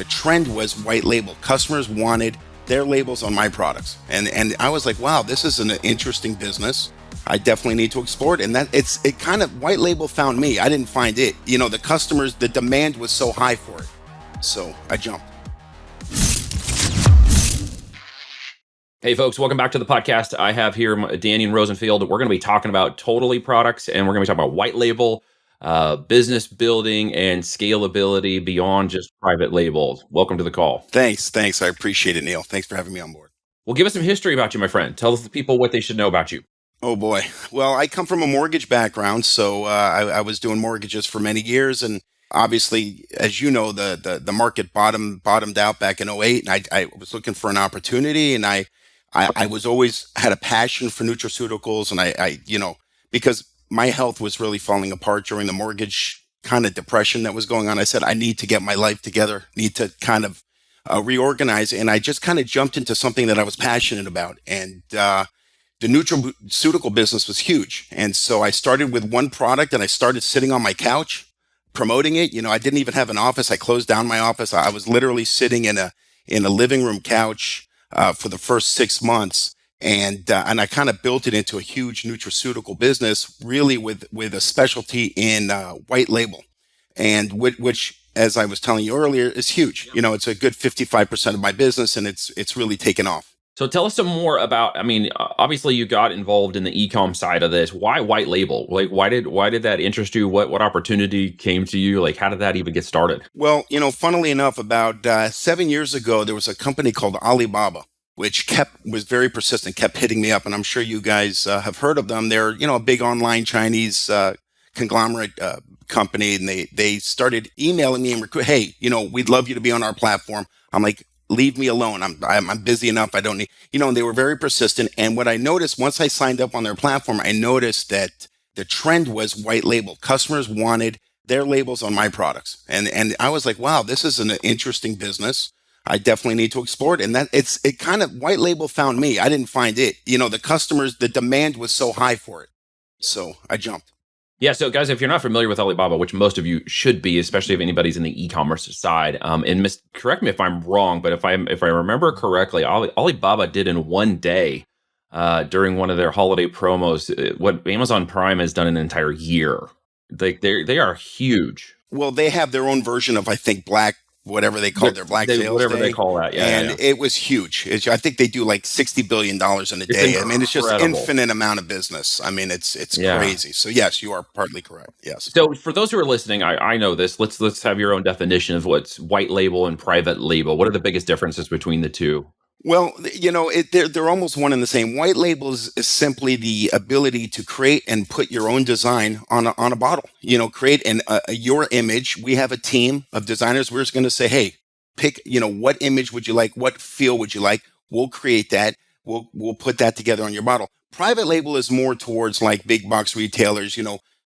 the trend was white label. Customers wanted their labels on my products. And I was like, wow, this is an interesting business. I definitely need to explore it. And it kind of white label found me. I didn't find it. The customers, the demand was so high for it. So I jumped. Hey folks, welcome back to the podcast. I have here Daniel Rosenfield. We're going to be talking about Totally products, and we're going to be talking about white label, business building, and scalability beyond just private labels. Welcome to the call. Thanks. I appreciate it, Neil. Thanks for having me on board. Well, give us some history about you, my friend. Tell the people what they should know about you. Oh boy. Well, I come from a mortgage background, so I was doing mortgages for many years, and obviously, as you know, the market bottomed out back in '08, and I was looking for an opportunity, and I was always had a passion for nutraceuticals, and I because my health was really falling apart during the mortgage kind of depression that was going on. I said, I need to get my life together, need to kind of reorganize. And I just kind of jumped into something that I was passionate about. And the nutraceutical business was huge. And so I started with one product, and I started sitting on my couch promoting it. I didn't even have an office. I closed down my office. I was literally sitting in a living room couch for the first 6 months. And I kind of built it into a huge nutraceutical business, really with a specialty in white label, and which, as I was telling you earlier, is huge. It's a good 55% of my business, and it's really taken off. So tell us some more about, obviously you got involved in the e-com side of this. Why white label? Like, why did that interest you? What opportunity came to you? Like, how did that even get started? Well, funnily enough, about 7 years ago, there was a company called Alibaba, which was very persistent, kept hitting me up. And I'm sure you guys have heard of them. They're, a big online Chinese conglomerate company. And they started emailing me and hey, we'd love you to be on our platform. I'm like, leave me alone. I'm busy enough. I don't need, and they were very persistent. And what I noticed once I signed up on their platform, I noticed that the trend was white label. Customers wanted their labels on my products. And I was like, wow, this is an interesting business. I definitely need to explore it. And it kind of white label found me. I didn't find it. The customers, the demand was so high for it. So I jumped. Yeah. So guys, if you're not familiar with Alibaba, which most of you should be, especially if anybody's in the e-commerce side, and correct me if I'm wrong, but if I remember correctly, Alibaba did in one day during one of their holiday promos what Amazon Prime has done an entire year. Like they are huge. Well, they have their own version of, I think, whatever they call their Black Sales whatever Day. They call that, yeah. And it was huge. I think they do like $60 billion in a day. It's just infinite amount of business. It's crazy. So yes, you are partly correct. Yes. So for those who are listening, I know this. Let's have your own definition of what's white label and private label. What are the biggest differences between the two? Well, they're almost one and the same. White label is simply the ability to create and put your own design on a bottle. Create your image. We have a team of designers. We're just going to say, hey, pick. What image would you like? What feel would you like? We'll create that. We'll put that together on your bottle. Private label is more towards like big box retailers.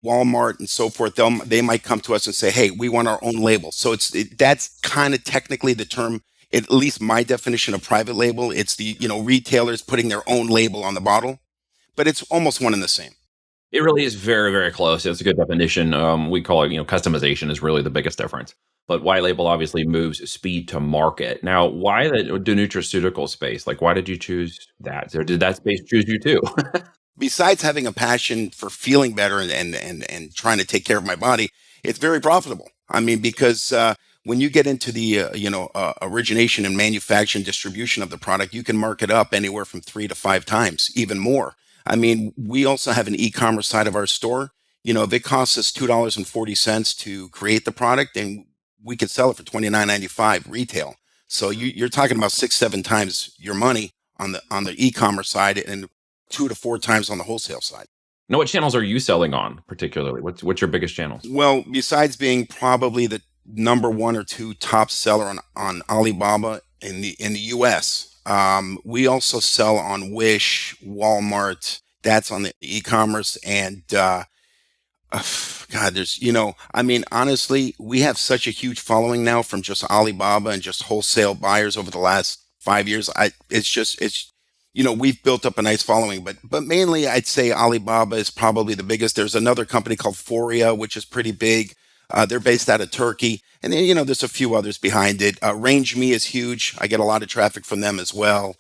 Walmart and so forth. They might come to us and say, hey, we want our own label. So that's kind of technically the term. At least my definition of private label, it's the, retailers putting their own label on the bottle, but it's almost one and the same. It really is very, very close. It's a good definition. We call it, customization is really the biggest difference. But white label obviously moves speed to market. Now, why the nutraceutical space? Like, why did you choose that? Or did that space choose you too? Besides having a passion for feeling better and trying to take care of my body, it's very profitable. Because when you get into the origination and manufacturing distribution of the product, you can mark it up anywhere from 3 to 5 times, even more. We also have an e-commerce side of our store. If it costs us $2.40 to create the product, and we could sell it for $29.95 retail. So you're talking about 6-7 times your money on the e-commerce side, and 2 to 4 times on the wholesale side. Now, what channels are you selling on particularly? What's your biggest channels? Well, besides being probably the number 1 or 2 top seller on Alibaba in the US, we also sell on Wish, Walmart. That's on the e-commerce, and God, there's honestly, we have such a huge following now from just Alibaba and just wholesale buyers over the last 5 years. We've built up a nice following, but mainly I'd say Alibaba is probably the biggest. There's another company called Foria, which is pretty big. They're based out of Turkey. And then, there's a few others behind it. Range Me is huge. I get a lot of traffic from them as well.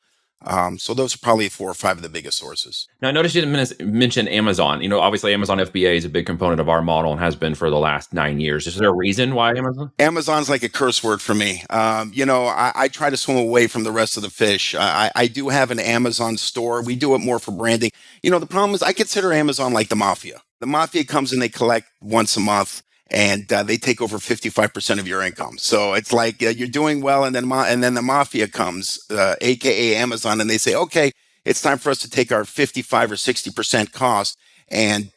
So those are probably 4 or 5 of the biggest sources. Now, I noticed you didn't mention Amazon. Obviously, Amazon FBA is a big component of our model and has been for the last 9 years. Is there a reason why Amazon? Amazon's like a curse word for me. I try to swim away from the rest of the fish. I do have an Amazon store. We do it more for branding. The problem is I consider Amazon like the mafia. The mafia comes and they collect once a month, and they take over 55% of your income. So it's like you're doing well, and then the mafia comes, aka Amazon, and they say, okay, it's time for us to take our 55 or 60% cost and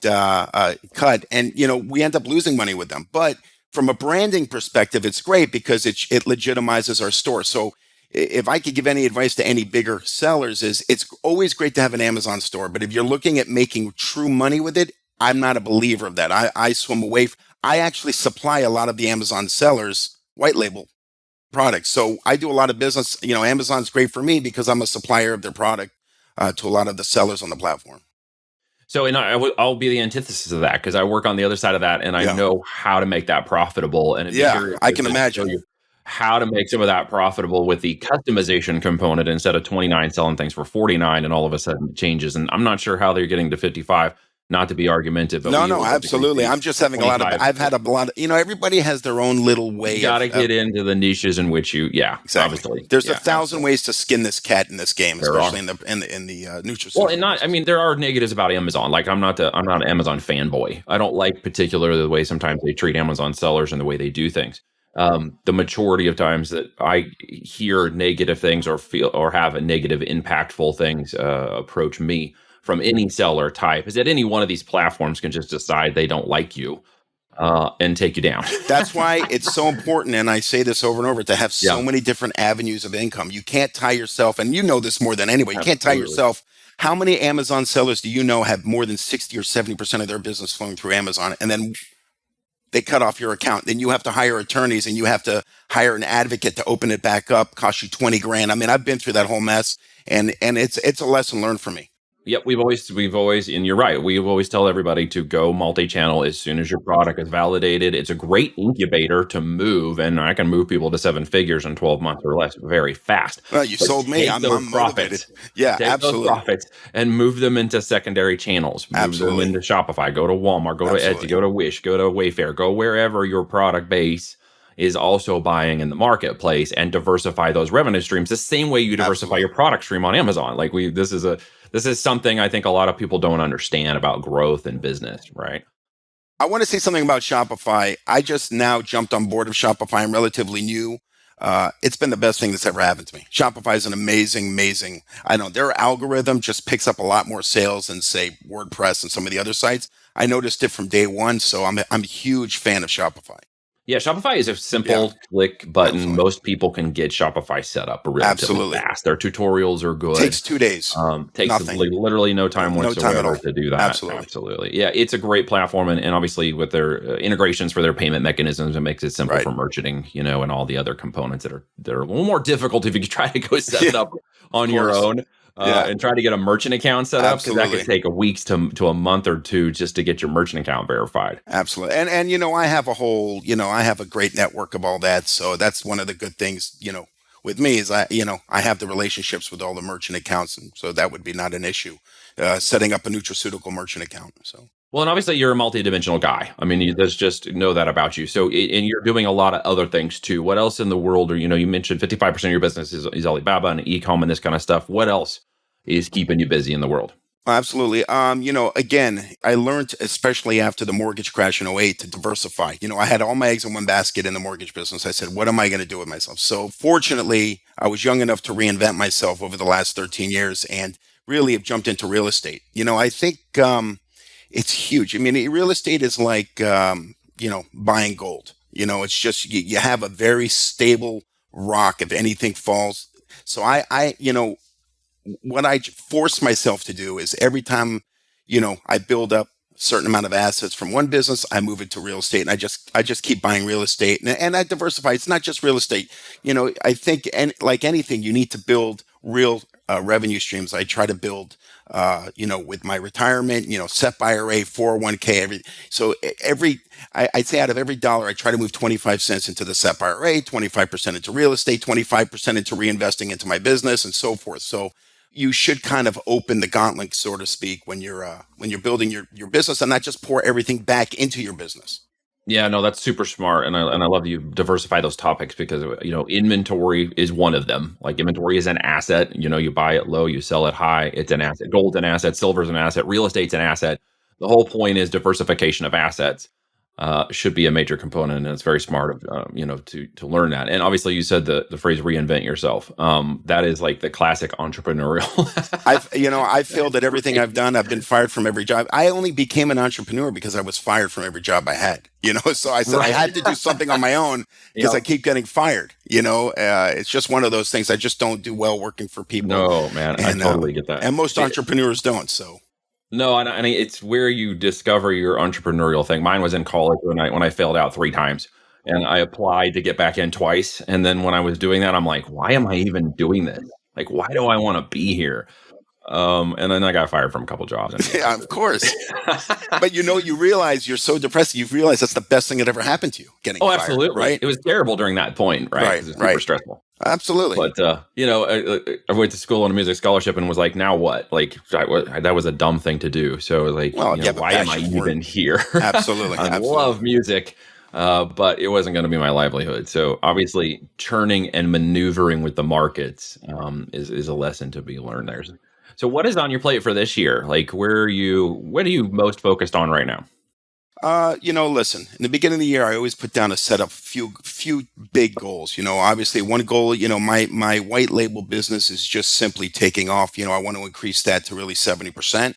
cut, and we end up losing money with them. But from a branding perspective, it's great because it legitimizes our store. So if I could give any advice to any bigger sellers, is it's always great to have an Amazon store, but if you're looking at making true money with it, I'm not a believer of that. I swim away. I actually supply a lot of the Amazon sellers white label products. So I do a lot of business. Amazon's great for me because I'm a supplier of their product to a lot of the sellers on the platform. So, and I'll be the antithesis of that because I work on the other side of that, and I know how to make that profitable. And it'd be curious I can to imagine show you how to make some of that profitable with the customization component instead of 29 selling things for 49, and all of a sudden it changes. And I'm not sure how they're getting to 55. Not to be argumentative, but no, absolutely. I'm just having I've had a lot of, everybody has their own little way. You got to get into the niches in which you, exactly. Obviously. There's 1,000 ways to skin this cat in this game, especially in the nutraceutical. Well, and there are negatives about Amazon. Like I'm not an Amazon fanboy. I don't like particularly the way sometimes they treat Amazon sellers and the way they do things. The majority of times that I hear negative things or feel or have a negative impactful things approach me from any seller type is that any one of these platforms can just decide they don't like you and take you down. That's why it's so important, and I say this over and over, to have so many different avenues of income. You can't tie yourself, and you know this more than anybody, you can't tie yourself. How many Amazon sellers do you know have more than 60 or 70% of their business flowing through Amazon, and then they cut off your account? Then you have to hire attorneys, and you have to hire an advocate to open it back up, cost you 20 grand. I mean, I've been through that whole mess, and it's a lesson learned for me. Yep, we've always, and you're right. We always tell everybody to go multi-channel as soon as your product is validated. It's a great incubator to move, and I can move people to 7 figures in 12 months or less very fast. Well, you sold me. I'm motivated. Yeah, take absolutely. Those profits and move them into secondary channels. Move them into Shopify. Go to Walmart. Go to Etsy. Go to Wish. Go to Wayfair. Go wherever your product base is also buying in the marketplace, and diversify those revenue streams the same way you diversify your product stream on Amazon. Like this is something I think a lot of people don't understand about growth and business, right? I want to say something about Shopify. I just now jumped on board of Shopify. I'm relatively new. It's been the best thing that's ever happened to me. Shopify is an amazing. I know their algorithm just picks up a lot more sales than, say, WordPress and some of the other sites. I noticed it from day one, so I'm a huge fan of Shopify. Yeah, Shopify is a simple click button. Absolutely. Most people can get Shopify set up relatively fast. Their tutorials are good. Takes 2 days. Takes literally no time whatsoever to do that. Absolutely. Yeah, it's a great platform, and obviously with their integrations for their payment mechanisms, it makes it simple for merchanting, and all the other components that are a little more difficult if you try to go set it up on your own. And try to get a merchant account set up, because that could take a week to a month or two just to get your merchant account verified. Absolutely. And I have I have a great network of all that. So that's one of the good things, with me is I have the relationships with all the merchant accounts. And so that would be not an issue, setting up a nutraceutical merchant account. So. Well, and obviously you're a multidimensional guy. I mean, let's just know that about you. So, and you're doing a lot of other things too. What else in the world are, you mentioned 55% of your business is Alibaba and e-com and this kind of stuff. What else is keeping you busy in the world? Absolutely. Again, I learned, especially after the mortgage crash in '08, to diversify. I had all my eggs in one basket in the mortgage business. I said, what am I going to do with myself? So fortunately, I was young enough to reinvent myself over the last 13 years and really have jumped into real estate. I think it's huge. I mean, real estate is like, buying gold. It's just, you have a very stable rock if anything falls. So what I force myself to do is every time, I build up a certain amount of assets from one business, I move it to real estate, and I just keep buying real estate, and I diversify. It's not just real estate. I think, and like anything, you need to build real revenue streams. I try to build, with my retirement, SEP IRA, 401k, I'd say out of every dollar, I try to move 25 cents into the SEP IRA, 25% into real estate, 25% into reinvesting into my business, and so forth. So you should kind of open the gauntlet, so to speak, when you're building your business, and not just pour everything back into your business. Yeah, no, that's super smart, and I love that you diversify those topics because inventory is one of them. Like inventory is an asset. You buy it low, you sell it high. It's an asset. Gold's an asset. Silver's an asset. Real estate's an asset. The whole point is diversification of assets should be a major component, and it's very smart of to learn that. And obviously, you said the phrase "reinvent yourself." That is like the classic entrepreneurial. I feel that everything I've done, I've been fired from every job. I only became an entrepreneur because I was fired from every job I had. So I said I had to do something on my own because I keep getting fired. It's just one of those things. I just don't do well working for people. No, man, I totally get that. And most entrepreneurs don't. So. No, and it's where you discover your entrepreneurial thing. Mine was in college when I failed out 3 times, and I applied to get back in twice. And then when I was doing that, I'm like, why am I even doing this? Like, why do I want to be here? And then I got fired from a couple jobs. Yeah, of course. But you realize you're so depressed. You realize that's the best thing that ever happened to you. Getting fired, absolutely, right? It was terrible during that point, right? Right, it was super stressful. Absolutely. But I went to school on a music scholarship and was like, now what? Like that was a dumb thing to do. So like, why am I even here? Absolutely. I love music, but it wasn't going to be my livelihood. So obviously, turning and maneuvering with the markets is a lesson to be learned there. So what is on your plate for this year? Like, what are you most focused on right now? Listen, in the beginning of the year, I always put down a set of few big goals. Obviously one goal, my white label business is just simply taking off. I want to increase that to really 70%.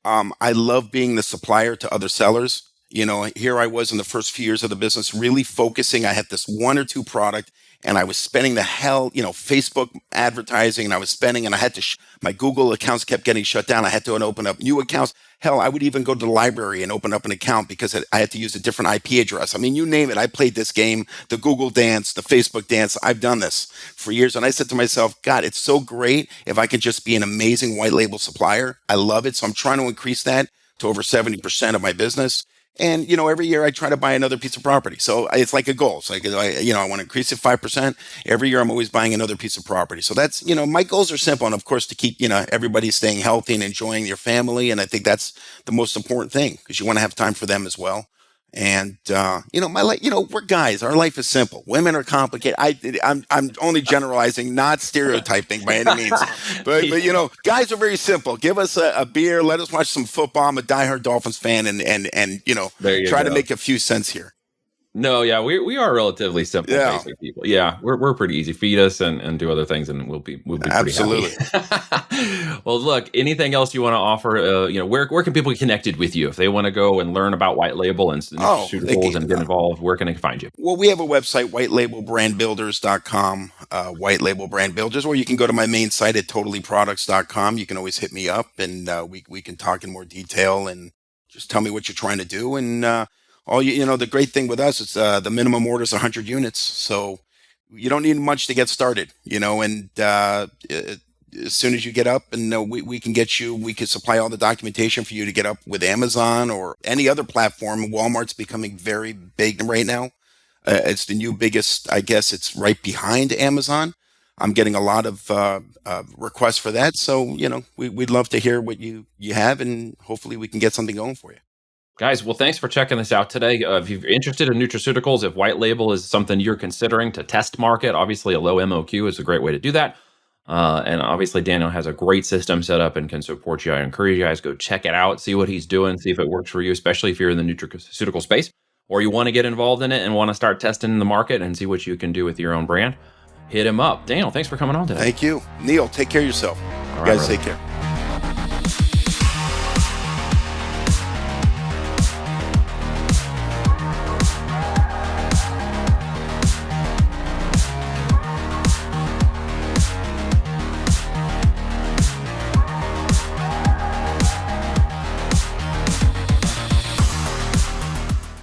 I love being the supplier to other sellers. Here I was in the first few years of the business, really focusing. I had this one or two product, and I was spending the hell, Facebook advertising, and I was spending, and I had to, my Google accounts kept getting shut down. I had to open up new accounts. Hell, I would even go to the library and open up an account because I had to use a different IP address. I mean, you name it. I played this game, the Google dance, the Facebook dance. I've done this for years. And I said to myself, God, it's so great if I could just be an amazing white label supplier. I love it. So I'm trying to increase that to over 70% of my business. And, every year I try to buy another piece of property. So it's like a goal. It's like, I want to increase it 5%. Every year I'm always buying another piece of property. So that's, my goals are simple. And of course, to keep, everybody staying healthy and enjoying your family. And I think that's the most important thing because you want to have time for them as well. And, my life, we're guys, our life is simple. Women are complicated. I'm only generalizing, not stereotyping by any means, but, guys are very simple. Give us a beer. Let us watch some football. I'm a diehard Dolphins fan and try to make a few cents here. No, yeah, we are relatively simple basic people. Yeah, we're pretty easy. Feed us and do other things, and we'll be pretty absolutely happy. Well, look, anything else you want to offer? Where can people get connected with you if they want to go and learn about white label and nutraceuticals and get involved? Where can they find you? Well, we have a website, whitelabelbrandbuilders.com, white label brand builders, or you can go to my main site at totallyproducts.com. You can always hit me up, and we can talk in more detail and just tell me what you're trying to do. And the great thing with us is the minimum order is 100 units. So you don't need much to get started, and as soon as you get up and we can we can supply all the documentation for you to get up with Amazon or any other platform. Walmart's becoming very big right now. It's the new biggest, I guess it's right behind Amazon. I'm getting a lot of requests for that. So, we'd love to hear what you have, and hopefully we can get something going for you. Guys, well, thanks for checking this out today. If you're interested in nutraceuticals, if white label is something you're considering to test market, obviously a low MOQ is a great way to do that. And obviously Daniel has a great system set up and can support you. I encourage you guys go check it out, see what he's doing, see if it works for you, especially if you're in the nutraceutical space or you want to get involved in it and want to start testing the market and see what you can do with your own brand. Hit him up. Daniel, thanks for coming on today. Thank you. Neil, take care of yourself. All you guys right, take care.